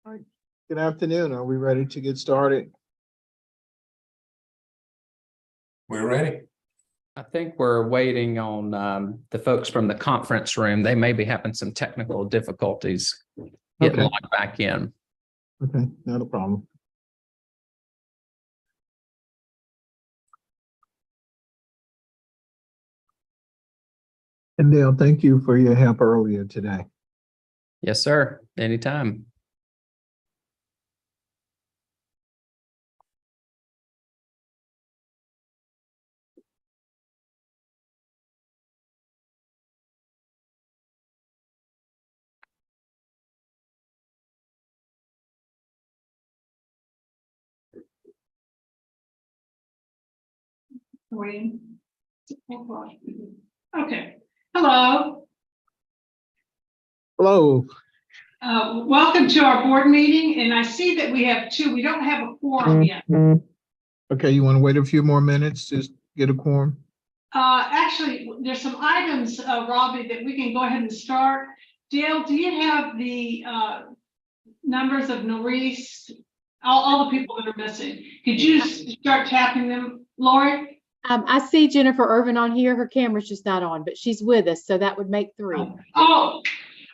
All right. Good afternoon. Are we ready to get started? We're ready. I think we're waiting on the folks from the conference room. They may be having some technical difficulties getting Okay. logged back in. Okay, not a problem. And Dale, thank you for your help earlier today. Yes, sir. Anytime. Okay. Hello. Hello. Welcome to our board meeting, and I see that we have two. We don't have a quorum yet. Okay, you want to wait a few more minutes to get a quorum? Actually, there's some items, Robbie, that we can go ahead and start. Dale, do you have the numbers of Norris, all the people that are missing? Could you start tapping them, Lori? I see Jennifer Irvin on here. Her camera's just not on, but she's with us, so that would make 3. Oh,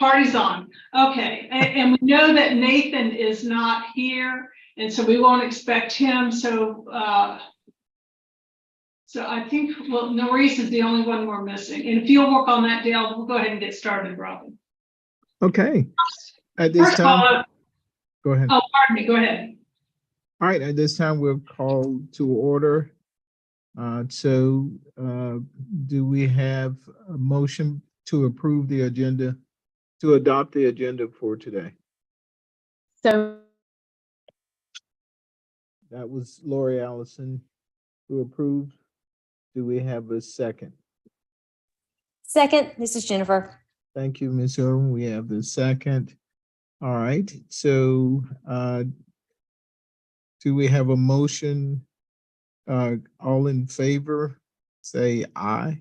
party's on. Okay, and we know that Nathan is not here, and so we won't expect him. So I think, well, Norris is the only one we're missing. And if you'll work on that, Dale, we'll go ahead and get started, Robin. Okay. At this First of all, time, go ahead. oh, pardon me, go ahead. All right, at this time, we'll call to order. Do we have a motion to approve the agenda, to adopt the agenda for today? So That was Lori Allison who approved. Do we have a second? Second, this is Jennifer. Thank you, Ms. Irwin. We have the second. All right, so do we have a motion? All in favor, say aye.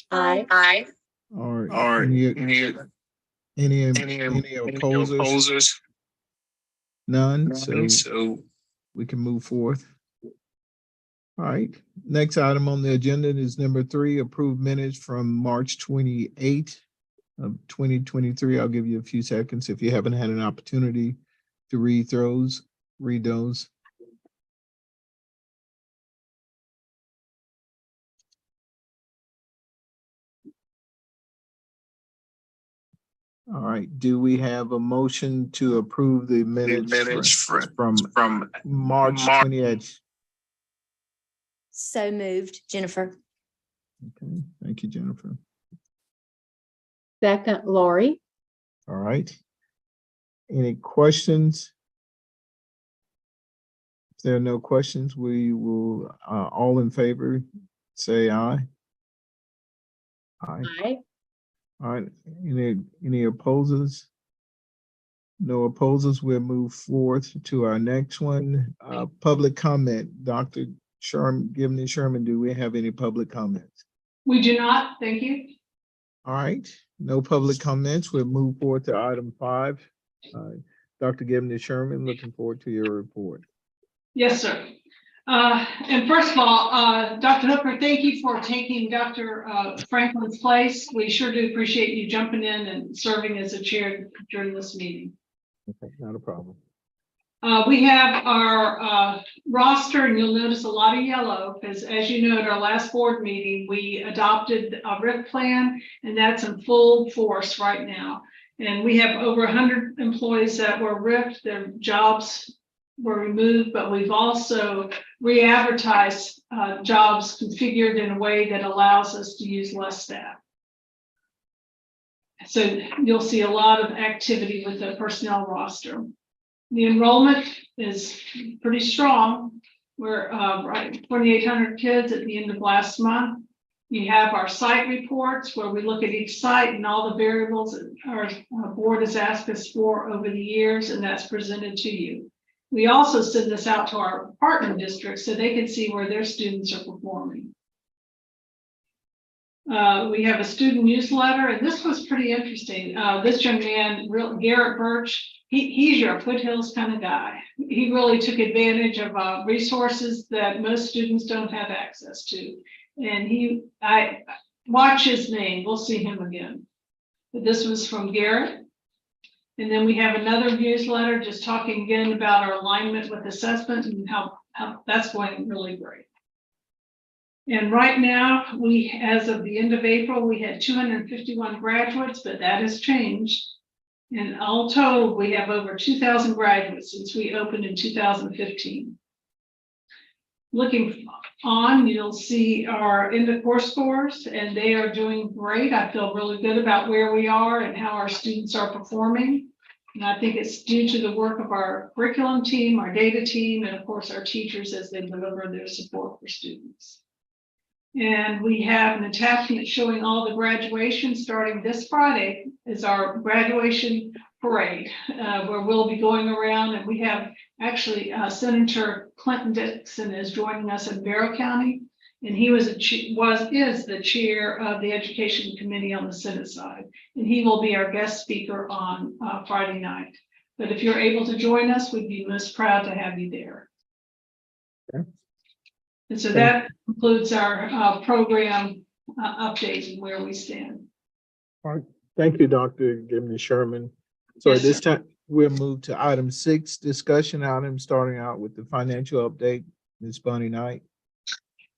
Aye. Or Any any opposers? None, so we can move forth. All right, next item on the agenda is number 3, approved minutes from March 28th of 2023. I'll give you a few seconds if you haven't had an opportunity to read those. All right, do we have a motion to approve the minutes from March 28th? So moved, Jennifer. Okay, thank you, Jennifer. second, Lori. All right. Any questions? If there are no questions, we will, all in favor, say aye. Aye. Aye. All right, any opposers? No opposers, we'll move forth to our next one. Public comment, Dr. Gibney Sherman, do we have any public comments? We do not, thank you. All right, no public comments, we'll move forward to item 5. Dr. Gibney Sherman, looking forward to your report. Yes, sir. And first of all, Dr. Hooker, thank you for taking Dr. Franklin's place. We sure do appreciate you jumping in and serving as a chair during this meeting. Okay, not a problem. We have our roster, and you'll notice a lot of yellow because, as you know, at our last board meeting, we adopted a RIF plan, and that's in full force right now. And we have over 100 employees that were RIFed. Their jobs were removed, but we've also re-advertised jobs configured in a way that allows us to use less staff. So you'll see a lot of activity with the personnel roster. The enrollment is pretty strong. We're right 2,800 kids at the end of last month. We have our site reports where we look at each site and all the variables that our board has asked us for over the years, and that's presented to you. We also send this out to our partner districts so they can see where their students are performing. We have a student newsletter, and this was pretty interesting. This young man, Garrett Birch, he's your Foothills kind of guy. He really took advantage of resources that most students don't have access to. And I watch his name, we'll see him again. But this was from Garrett. And then we have another newsletter just talking again about our alignment with assessment and how that's going really great. And right now, as of the end of April, we had 251 graduates, but that has changed. And all told, we have over 2,000 graduates since we opened in 2015. Looking on, you'll see our end of course scores, and they are doing great. I feel really good about where we are and how our students are performing. And I think it's due to the work of our curriculum team, our data team, and of course our teachers as they deliver their support for students. And we have an attachment showing all the graduation starting this Friday is our graduation parade, where we'll be going around, and we have actually Senator Clinton Dixon is joining us in Barrow County, and he is the chair of the Education Committee on the Senate side, and he will be our guest speaker on Friday night. But if you're able to join us, we'd be most proud to have you there. Okay. And so that concludes our program update and where we stand. All right. Thank you, Dr. Gibney Sherman. So Yes, at this sir. time, we'll move to item 6, discussion item, starting out with the financial update. Ms. Bonnie Knight.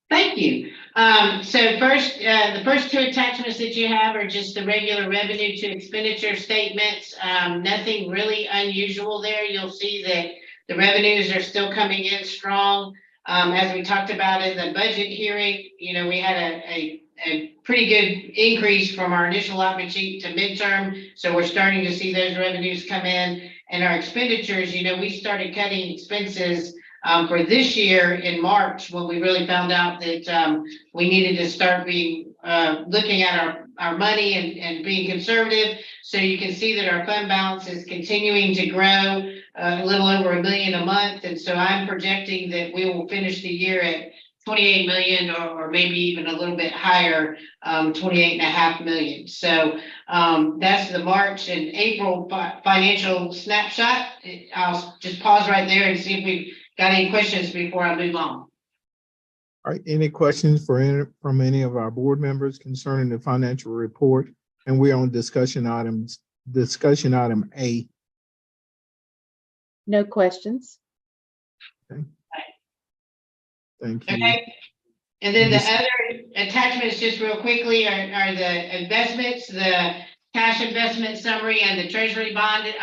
Thank you. So first, the first two attachments that you have are just the regular revenue to expenditure statements. Nothing really unusual there. You'll see that the revenues are still coming in strong. As we talked about in the budget hearing, we had a pretty good increase from our initial allotment sheet to midterm. So we're starting to see those revenues come in. And our expenditures, we started cutting expenses for this year in March, when we really found out that we needed to start looking at our money and being conservative. So you can see that our fund balance is continuing to grow a little over $1 million a month. And so I'm projecting that we will finish the year at 28 million or maybe even a little bit higher, 28.5 million. So that's the March and April financial snapshot. I'll just pause right there and see if we've got any questions before I move on. All right, any questions from any of our board members concerning the financial report? And we're on discussion item A. No questions. Thank you. Okay. And then the other attachments, just real quickly, are the investments, the cash investment summary and the treasury bond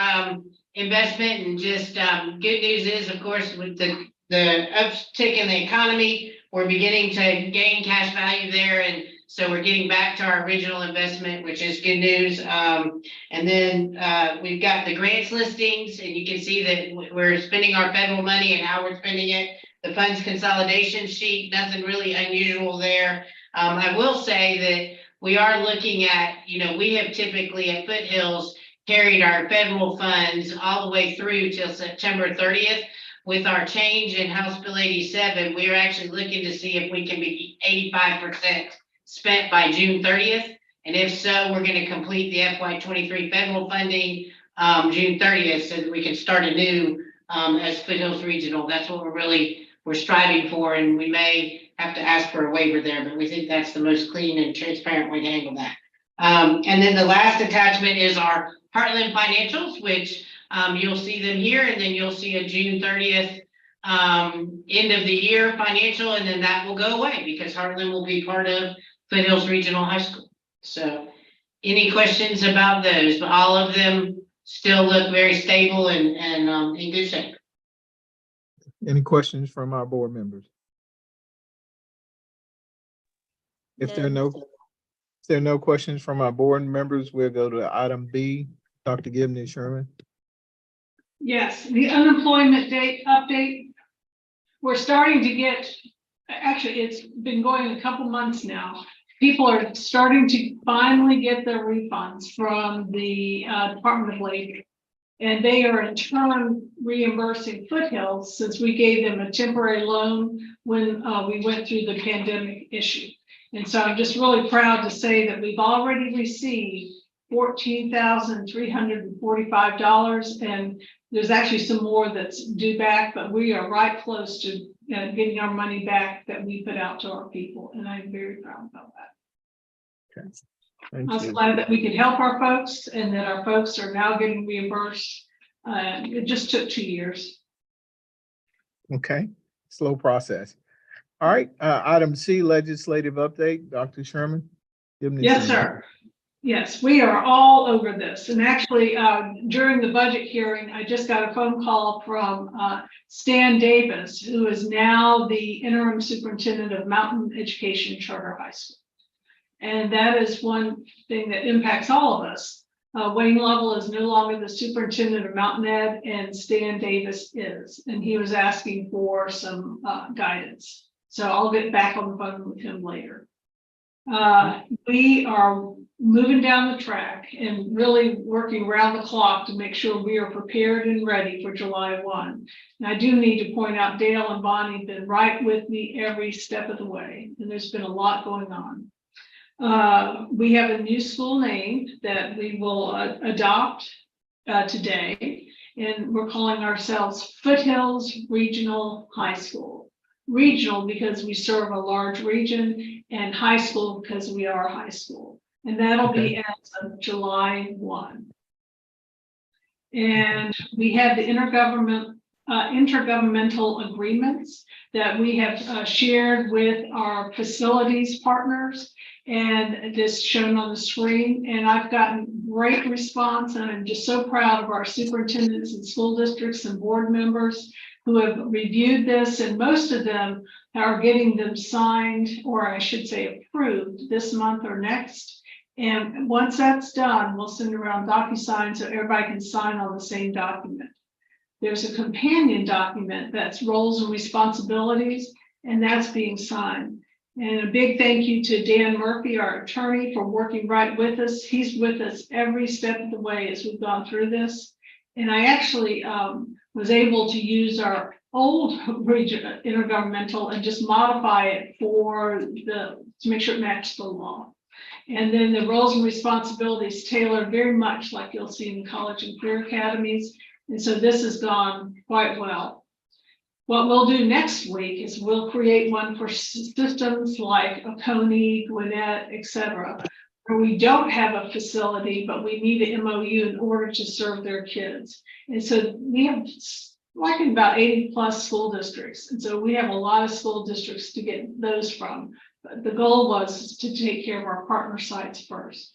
investment. And just good news is, of course, with the uptick in the economy, we're beginning to gain cash value there. And so we're getting back to our original investment, which is good news. And then we've got the grants listings, and you can see that we're spending our federal money and how we're spending it. The funds consolidation sheet, nothing really unusual there. I will say that we are looking at, we have typically at Foothills carried our federal funds all the way through till September 30th. With our change in House Bill 87, we are actually looking to see if we can be 85% spent by June 30th. And if so, we're going to complete the FY23 federal funding June 30th so that we can start anew as Foothills Regional. That's what we're striving for, and we may have to ask for a waiver there, but we think that's the most clean and transparent way to handle that. And then the last attachment is our Heartland financials, which you'll see them here, and then you'll see a June 30th end of the year financial, and then that will go away because Heartland will be part of Foothills Regional High School. So any questions about those? But all of them still look very stable and in good shape. Any questions from our board members? If there are no questions from our board members, we'll go to item B. Dr. Gibney Sherman. Yes, the unemployment date update. We're starting to get, actually, it's been going a couple months now. People are starting to finally get their refunds from the Department of Labor. And they are in turn reimbursing Foothills since we gave them a temporary loan when we went through the pandemic issue. And so I'm just really proud to say that we've already received $14,345, and there's actually some more that's due back, but we are right close to getting our money back that we put out to our people, and I'm very proud about that. Thank I was you. glad that we could help our folks and that our folks are now getting reimbursed. It just took 2 years. Okay, slow process. All right, item C, legislative update, Dr. Sherman. Give me Yes, some- sir. Yes, we are all over this. And actually, during the budget hearing, I just got a phone call from Stan Davis, who is now the interim superintendent of Mountain Education Charter High School. And that is one thing that impacts all of us. Wayne Lovell is no longer the superintendent of Mountain Ed, and Stan Davis is. And he was asking for some guidance. So I'll get back on the phone with him later. We are moving down the track and really working around the clock to make sure we are prepared and ready for July 1. And I do need to point out Dale and Bonnie have been right with me every step of the way, and there's been a lot going on. We have a new school name that we will adopt today, and we're calling ourselves Foothills Regional High School. Regional because we serve a large region, and high school because we are a high school. And that'll be as of July 1. And we have the intergovernmental agreements that we have shared with our facilities partners, and this shown on the screen. And I've gotten great response, and I'm just so proud of our superintendents and school districts and board members who have reviewed this, and most of them are getting them signed, or I should say approved, this month or next. And once that's done, we'll send around DocuSign so everybody can sign on the same document. There's a companion document that's roles and responsibilities, and that's being signed. And a big thank you to Dan Murphy, our attorney, for working right with us. He's with us every step of the way as we've gone through this. And I actually was able to use our old region intergovernmental and just modify it to make sure it matched the law. And then the roles and responsibilities tailored very much like you'll see in college and career academies. And so this has gone quite well. What we'll do next week is we'll create one for systems like Oconee, Gwinnett, etc., where we don't have a facility, but we need an MOU in order to serve their kids. And so we have like about 80 plus school districts. And so we have a lot of school districts to get those from. But the goal was to take care of our partner sites first.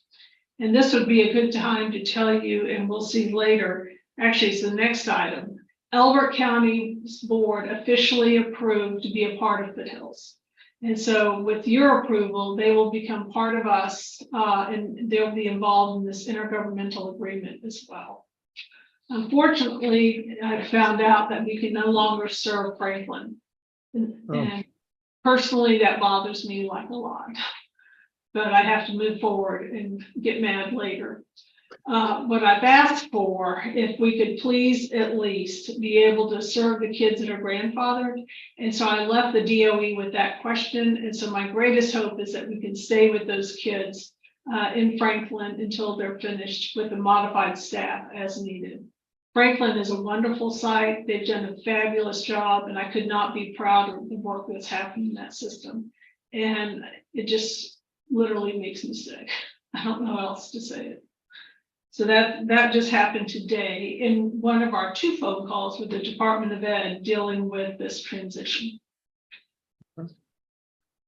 And this would be a good time to tell you, and we'll see later, actually it's the next item. Elbert County's board officially approved to be a part of Foothills. And so with your approval, they will become part of us, and they'll be involved in this intergovernmental agreement as well. Unfortunately, I found out that we can no longer serve Franklin. And personally, that bothers me like a lot. But I have to move forward and get mad later. What I've asked for, if we could please at least be able to serve the kids that are grandfathered. And so I left the DOE with that question. And so my greatest hope is that we can stay with those kids in Franklin until they're finished with the modified staff as needed. Franklin is a wonderful site. They've done a fabulous job, and I could not be prouder of the work that's happened in that system. And it just literally makes me sick. I don't know how else to say it. So that just happened today in one of our 2 phone calls with the Department of Ed dealing with this transition. All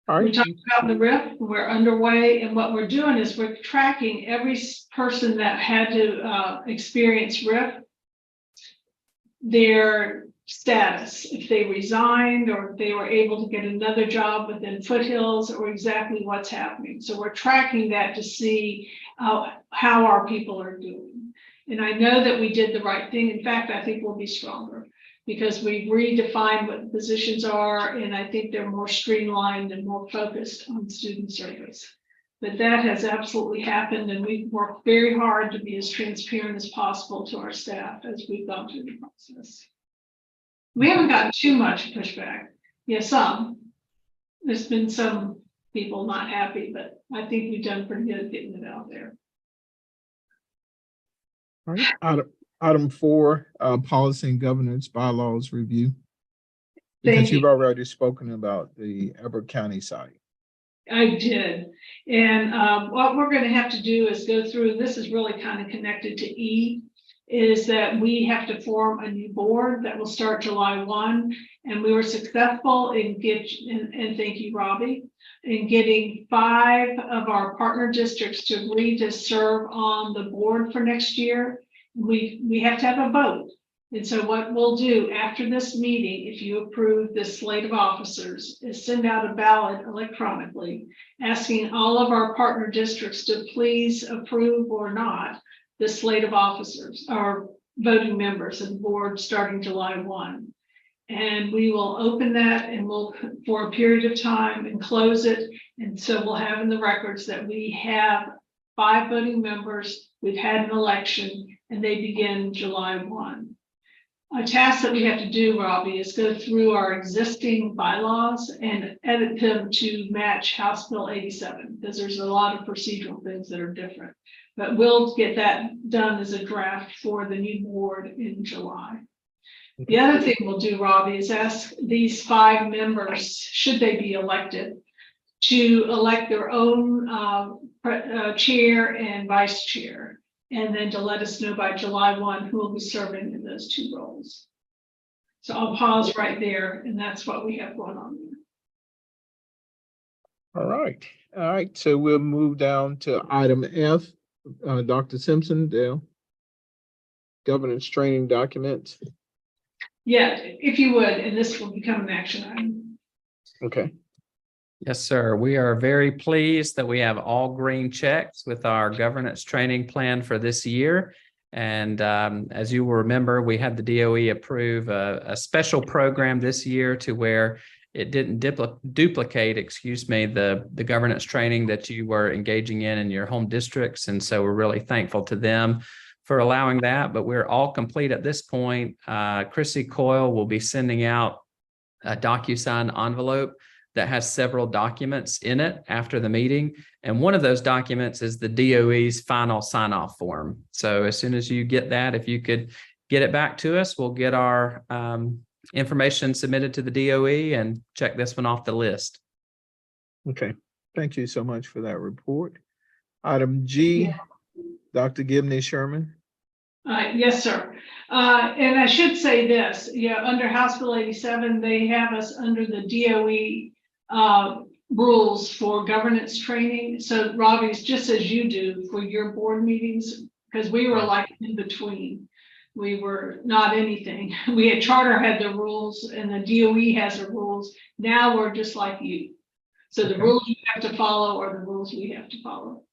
right. We talked about the RIF, we're underway, and what we're doing is we're tracking every person that had to experience RIF, their status, if they resigned or if they were able to get another job within Foothills, or exactly what's happening. So we're tracking that to see how our people are doing. And I know that we did the right thing. In fact, I think we'll be stronger because we've redefined what the positions are, and I think they're more streamlined and more focused on student service. But that has absolutely happened, and we've worked very hard to be as transparent as possible to our staff as we've gone through the process. We haven't gotten too much pushback. Yeah, some. There's been some people not happy, but I think we've done pretty good at getting it out there. All right, item 4, policy and governance bylaws review. Because Thank you. you've already spoken about the Everett County site. I did. And what we're going to have to do is go through, this is really kind of connected to E, is that we have to form a new board that will start July 1. And we were successful in and thank you, Robbie, in getting 5 of our partner districts to agree to serve on the board for next year. We have to have a vote. And so what we'll do after this meeting, if you approve this slate of officers, is send out a ballot electronically, asking all of our partner districts to please approve or not the slate of officers or voting members of the board starting July 1. And we will open that and we'll for a period of time and close it. And so we'll have in the records that we have 5 voting members, we've had an election, and they begin July 1. A task that we have to do, Robbie, is go through our existing bylaws and edit them to match House Bill 87, because there's a lot of procedural things that are different. But we'll get that done as a draft for the new board in July. The other thing we'll do, Robbie, is ask these 5 members, should they be elected, to elect their own chair and vice chair. And then to let us know by July 1 who will be serving in those 2 roles. So I'll pause right there, and that's what we have going on there. All right. So we'll move down to item F. Dr. Simpson, Dale. Governance training documents. Yeah, if you would, and this will become an action item. Okay. Yes, sir. We are very pleased that we have all green checks with our governance training plan for this year. And as you will remember, we had the DOE approve a special program this year to where it didn't duplicate, the governance training that you were engaging in your home districts. And so we're really thankful to them for allowing that. But we're all complete at this point. Chrissy Coyle will be sending out a DocuSign envelope that has several documents in it after the meeting. And one of those documents is the DOE's final sign-off form. So as soon as you get that, if you could get it back to us, we'll get our information submitted to the DOE and check this one off the list. Okay. Thank you so much for that report. Item G, Dr. Gibney Sherman. Yes, sir. And I should say this, under House Bill 87, they have us under the DOE rules for governance training. So Robbie, it's just as you do for your board meetings, because we were like in between. We were not anything. We had charter had the rules and the DOE has the rules. Now we're just like you. So the rules you have to follow are the rules we have to follow.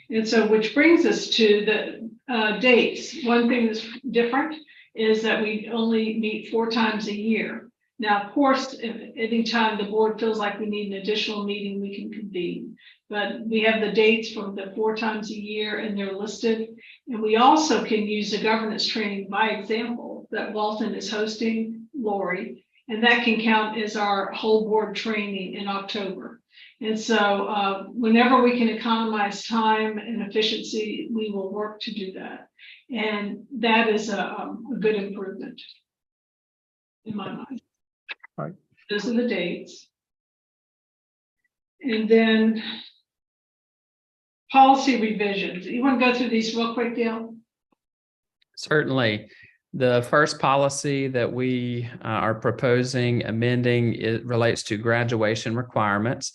And so, which brings us to the dates. One thing that's different is that we only meet 4 times a year. Now, of course, if anytime the board feels like we need an additional meeting, we can convene. But we have the dates from the 4 times a year and they're listed. And we also can use the governance training by example that Walton is hosting, Lori, and that can count as our whole board training in October. And so whenever we can economize time and efficiency, we will work to do that. And that is a good improvement in my mind. All right. Those are the dates. And then policy revisions. You want to go through these real quick, Dale? Certainly. The first policy that we are proposing amending, it relates to graduation requirements.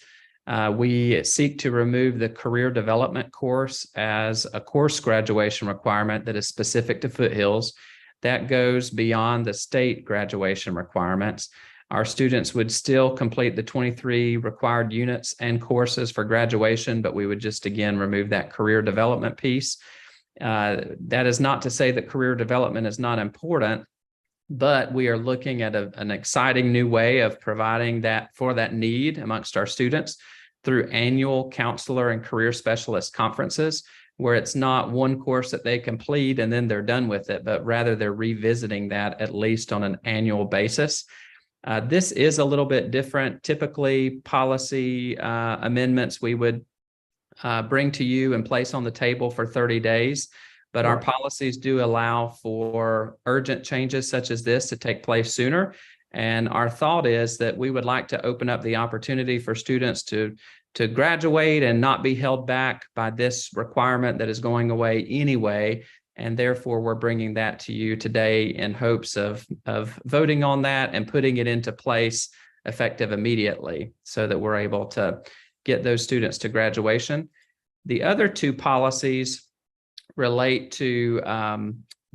We seek to remove the career development course as a course graduation requirement that is specific to Foothills. That goes beyond the state graduation requirements. Our students would still complete the 23 required units and courses for graduation, but we would just again remove that career development piece. That is not to say that career development is not important, but we are looking at an exciting new way of providing that for that need amongst our students through annual counselor and career specialist conferences, where it's not one course that they complete and then they're done with it, but rather they're revisiting that at least on an annual basis. This is a little bit different. Typically, policy amendments we would bring to you and place on the table for 30 days. but our Right. policies do allow for urgent changes such as this to take place sooner. And our thought is that we would like to open up the opportunity for students to graduate and not be held back by this requirement that is going away anyway. And therefore, we're bringing that to you today in hopes of voting on that and putting it into place effective immediately so that we're able to get those students to graduation. The other two policies relate to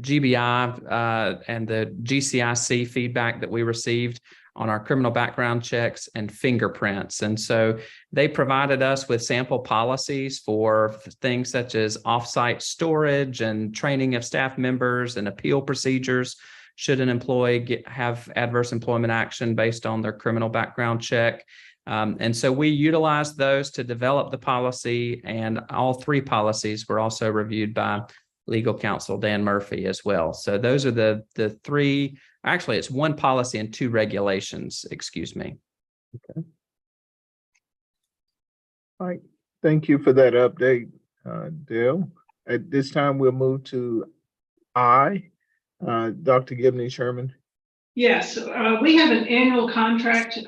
GBI and the GCIC feedback that we received on our criminal background checks and fingerprints. And so they provided us with sample policies for things such as offsite storage and training of staff members and appeal procedures should an employee have adverse employment action based on their criminal background check. And so we utilized those to develop the policy, and all three policies were also reviewed by legal counsel Dan Murphy as well. So those are the three. Actually, it's one policy and two regulations, excuse me. Okay. All right. Thank you for that update, Dale. At this time, we'll move to Dr. Gibney Sherman. Yes, we have an annual contract,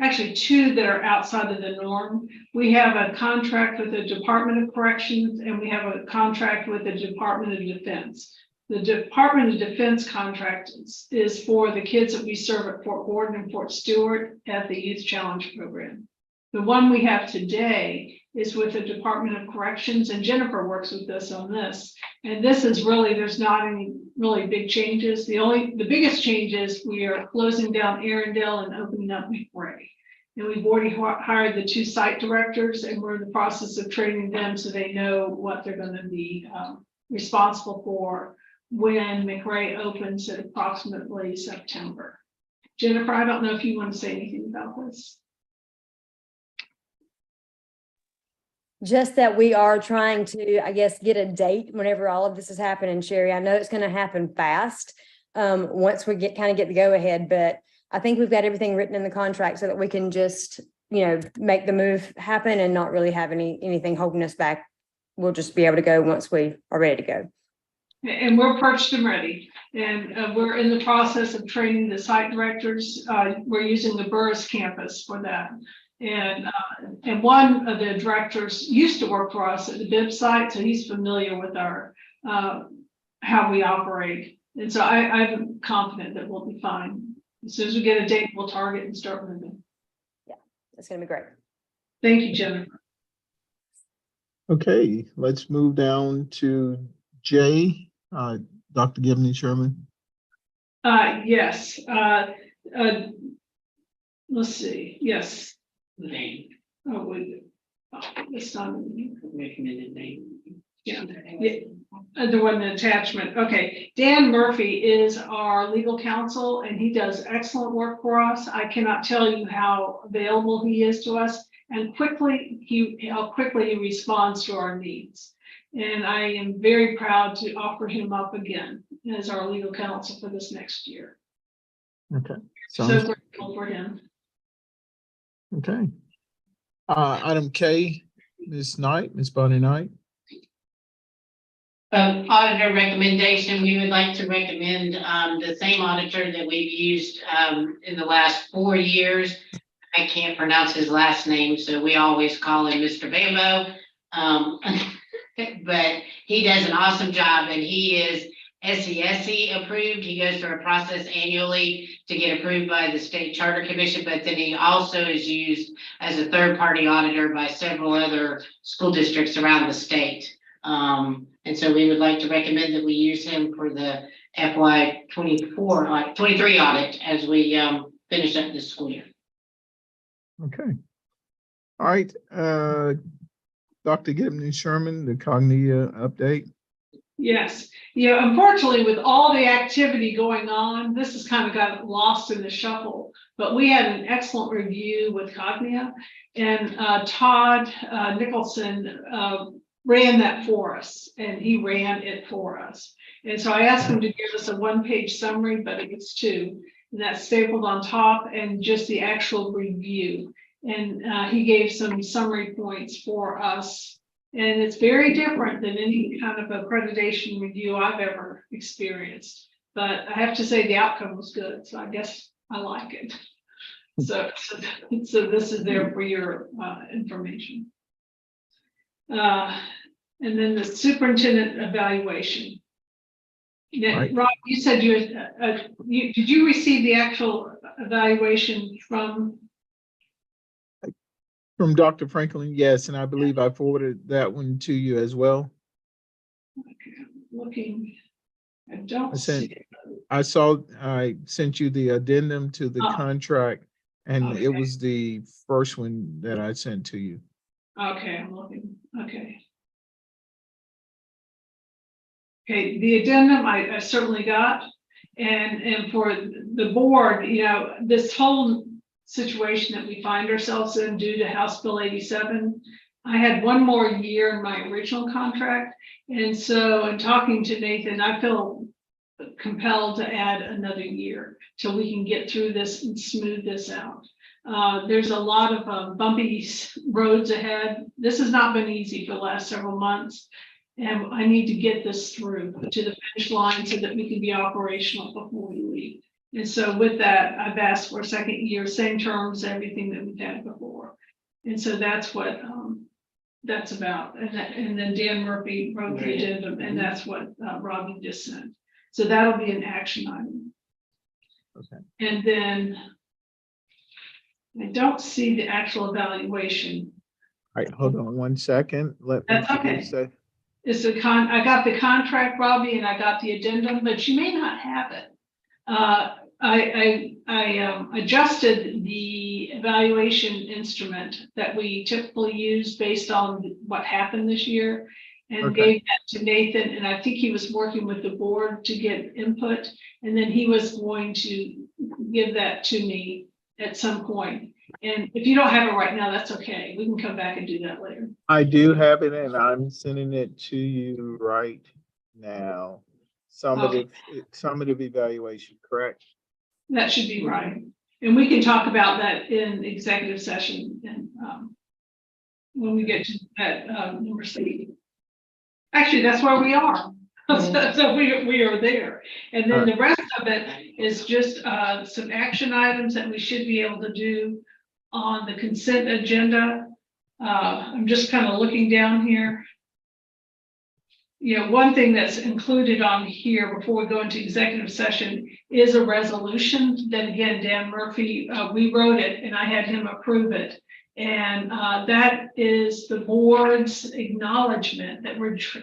actually two that are outside of the norm. We have a contract with the Department of Corrections, and we have a contract with the Department of Defense. The Department of Defense contract is for the kids that we serve at Fort Gordon and Fort Stewart at the Youth Challenge program. The one we have today is with the Department of Corrections, and Jennifer works with us on this. And this is really, there's not any really big changes. The biggest change is we are closing down Arundel and opening up McRae. And we've already hired the two site directors, and we're in the process of training them so they know what they're going to be responsible for when McRae opens at approximately September. Jennifer, I don't know if you want to say anything about this. Just that we are trying to, I guess, get a date whenever all of this is happening, Sherry. I know it's going to happen fast once we get the go ahead, but I think we've got everything written in the contract so that we can just, make the move happen and not really have anything holding us back. We'll just be able to go once we are ready to go. And we're perched and ready. And we're in the process of training the site directors. We're using the Burris campus for that. And one of the directors used to work for us at the BIB site, so he's familiar with our how we operate. And so I'm confident that we'll be fine. As soon as we get a date, we'll target and start moving. Yeah, that's going to be great. Thank you, Jennifer. Okay, let's move down to J, Dr. Gibney Sherman. Yes. Let's see. Yes. Name. Oh, wait. Oh, it's not recommended name. Yeah. The one, the attachment. Okay. Dan Murphy is our legal counsel, and he does excellent work for us. I cannot tell you how available he is to us, and how quickly he responds to our needs. And I am very proud to offer him up again as our legal counsel for this next year. Okay. So grateful for him. Okay. Item K, Ms. Bonnie Knight. Auditor recommendation, we would like to recommend the same auditor that we've used in the last 4 years. I can't pronounce his last name, so we always call him Mr. Bambo. But he does an awesome job, and he is SCSC approved. He goes through a process annually to get approved by the State Charter Commission, but then he also is used as a third-party auditor by several other school districts around the state. And so we would like to recommend that we use him for the FY 23 audit as we finish up this school year. Okay. All right. Dr. Gibney Sherman, the Cognia update. Yes. Unfortunately, with all the activity going on, this has kind of got lost in the shuffle. But we had an excellent review with Cognia, and Todd Nicholson ran that for us, and he ran it for us. And so I asked him to give us a one-page summary, but it was two, and that's stapled on top, and just the actual review. And he gave some summary points for us And it's very different than any kind of accreditation review I've ever experienced. But I have to say the outcome was good, so I guess I like it. So this is there for your information. And then the superintendent evaluation. Now, Right. Rob, you said did you receive the actual evaluation from? From Dr. Franklin, yes, and I believe I forwarded that one to you as well. Okay, I'm looking. I don't I sent- see it. I sent you the addendum to the contract, and it was the first one that I sent to you. Okay, I'm looking. Okay. Okay, the addendum I certainly got, and for the board, you know, this whole situation that we find ourselves in due to House Bill 87, I had one more year in my original contract, and so in talking to Nathan, I feel compelled to add another year till we can get through this and smooth this out. There's a lot of bumpy roads ahead. This has not been easy for the last several months. And I need to get this through to the finish line so that we can be operational before we leave. And so with that, I've asked for a second year, same terms, everything that we've had before. And so that's what that's about. And then Dan Murphy wrote the addendum, and that's what Robbie just sent. So that'll be an action item. Okay. And then I don't see the actual evaluation. All right, hold on one second. Let me That's okay. say. It's I got the contract, Robbie, and I got the addendum, but you may not have it. I adjusted the evaluation instrument that we typically use based on what happened this year and gave that to Nathan. And I think he was working with the board to get input. And then he was going to give that to me at some point. And if you don't have it right now, that's okay. We can come back and do that later. I do have it, and I'm sending it to you right now. Summative evaluation, correct? That should be right. And we can talk about that in executive session and when we get to that number 6. Actually, that's where we are. So we are there. And then the rest of it is just some action items that we should be able to do on the consent agenda. I'm just kind of looking down here. You know, one thing that's included on here before we go into executive session is a resolution that, again, Dan Murphy, we wrote it and I had him approve it. And that is the board's acknowledgement that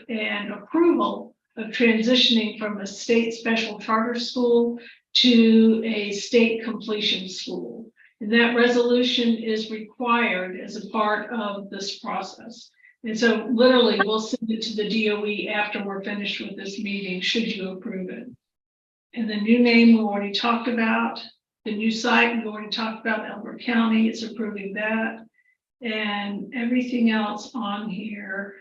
and approval of transitioning from a state special charter school to a state completion school. And that resolution is required as a part of this process. And so literally we'll send it to the DOE after we're finished with this meeting, should you approve it. And the new name we already talked about, the new site we already talked about, Elbert County is approving that. And everything else on here,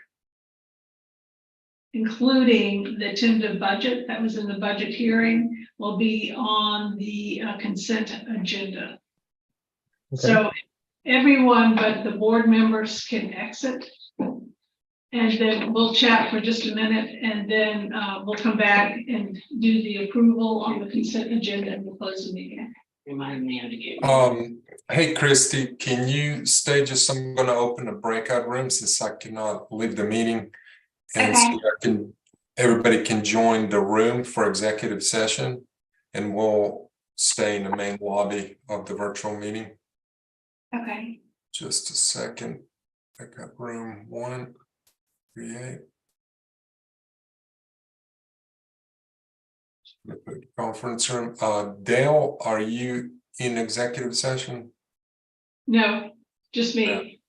including the tentative budget that was in the budget hearing, will be on the consent agenda. Okay. So everyone but the board members can exit. And then we'll chat for just a minute and then we'll come back and do the approval on the consent agenda and we'll close the meeting. Remind me how to get. Hey, Christy, can you stay just, I'm gonna open a breakout room since I cannot leave the meeting. And so everybody can join the room for executive session and we'll stay in the main lobby of the virtual meeting. Okay. Just a second. I got room 138. Conference room. Dale, are you in executive session? No, just me.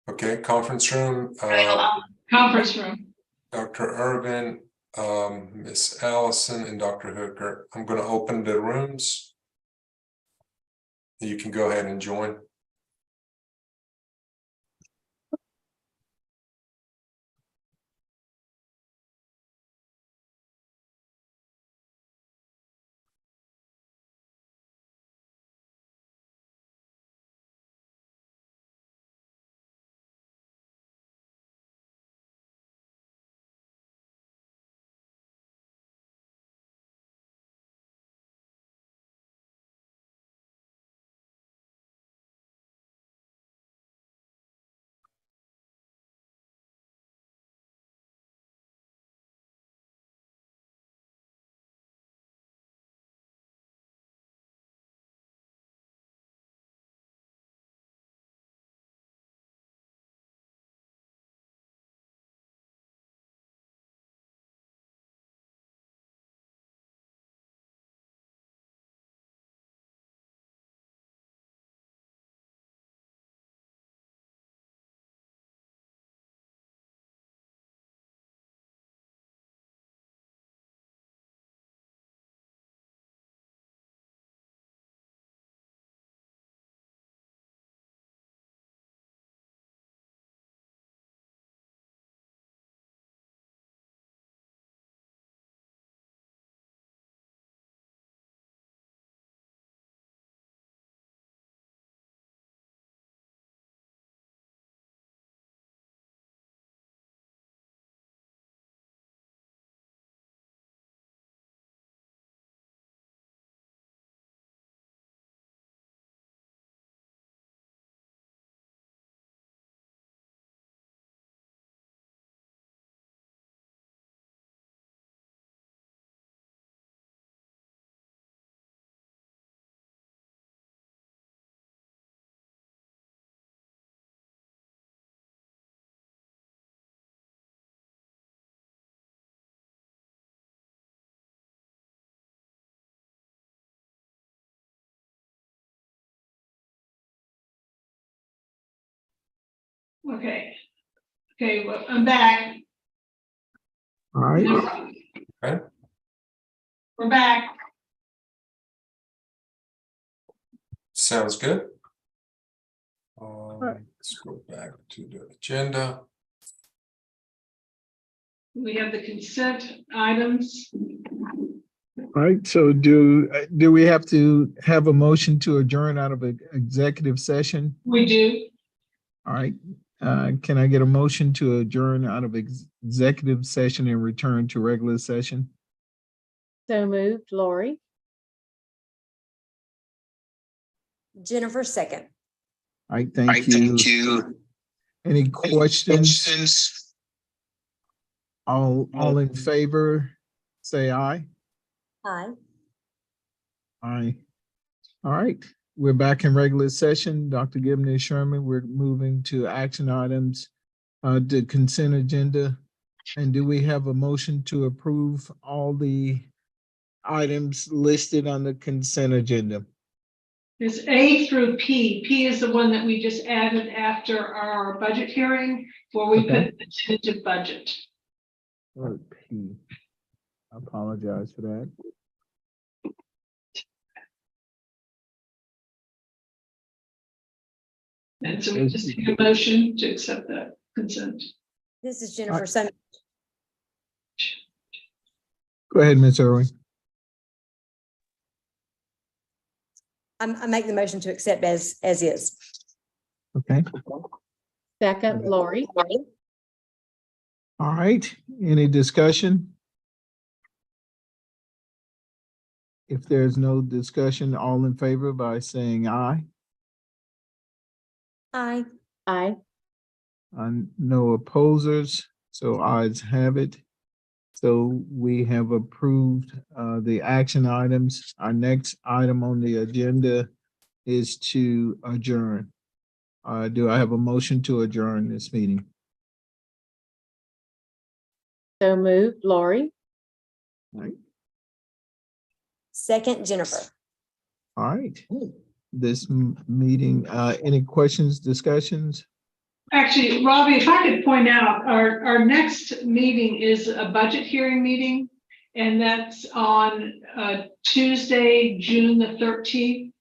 Okay, conference room. Conference room. Dr. Irvin, Miss Allison, and Dr. Hooker. I'm going to open the rooms. You can go ahead and join. Okay. Okay, well, I'm back. All right, Okay. We're back. Sounds good. Let's go back to the agenda. We have the consent items. all right. So do we have to have a motion to adjourn out of an executive session? We do. All right. Can I get a motion to adjourn out of executive session and return to regular session? So moved, Lori. Jennifer, second. All right, thank you. Any questions? All in favor, say aye. Aye. Aye. All right, we're back in regular session. Dr. Gibney Sherman, we're moving to action items, the consent agenda. And do we have a motion to approve all the items listed on the consent agenda? It's A through P. P is the one that we just added after our budget hearing, where we Okay. put the tentative budget. Oh, P. I apologize for that. And so we just need a motion to accept that consent. This is Jennifer. So Go ahead, Ms. Irwin. I make the motion to accept as is. Okay. Second, Lori. All right, any discussion? If there's no discussion, all in favor by saying aye. Aye. Aye. No opposers, so ayes have it. So we have approved the action items. Our next item on the agenda is to adjourn. Do I have a motion to adjourn this meeting? So moved, Lori. All right. Second, Jennifer. All right. This meeting, any questions, discussions? Actually, Robbie, if I could point out, our next meeting is a budget hearing meeting, and that's on Tuesday, June the 13th.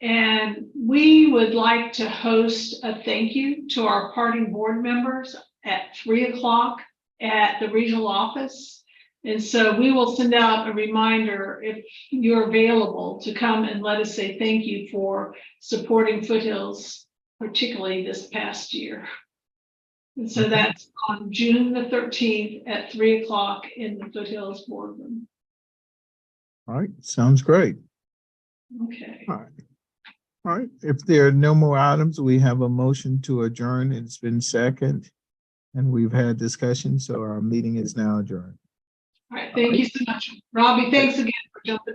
And we would like to host a thank you to our parting board members at 3 o'clock at the regional office. And so we will send out a reminder if you're available to come and let us say thank you for supporting Foothills, particularly this past year. And so that's on June the 13th at 3 o'clock in the Foothills boardroom. All right, sounds great. Okay. All right. All right, if there are no more items, we have a motion to adjourn. It's been second, and we've had discussion, so our meeting is now adjourned. All right, thank you so much. Robbie, thanks again for jumping in.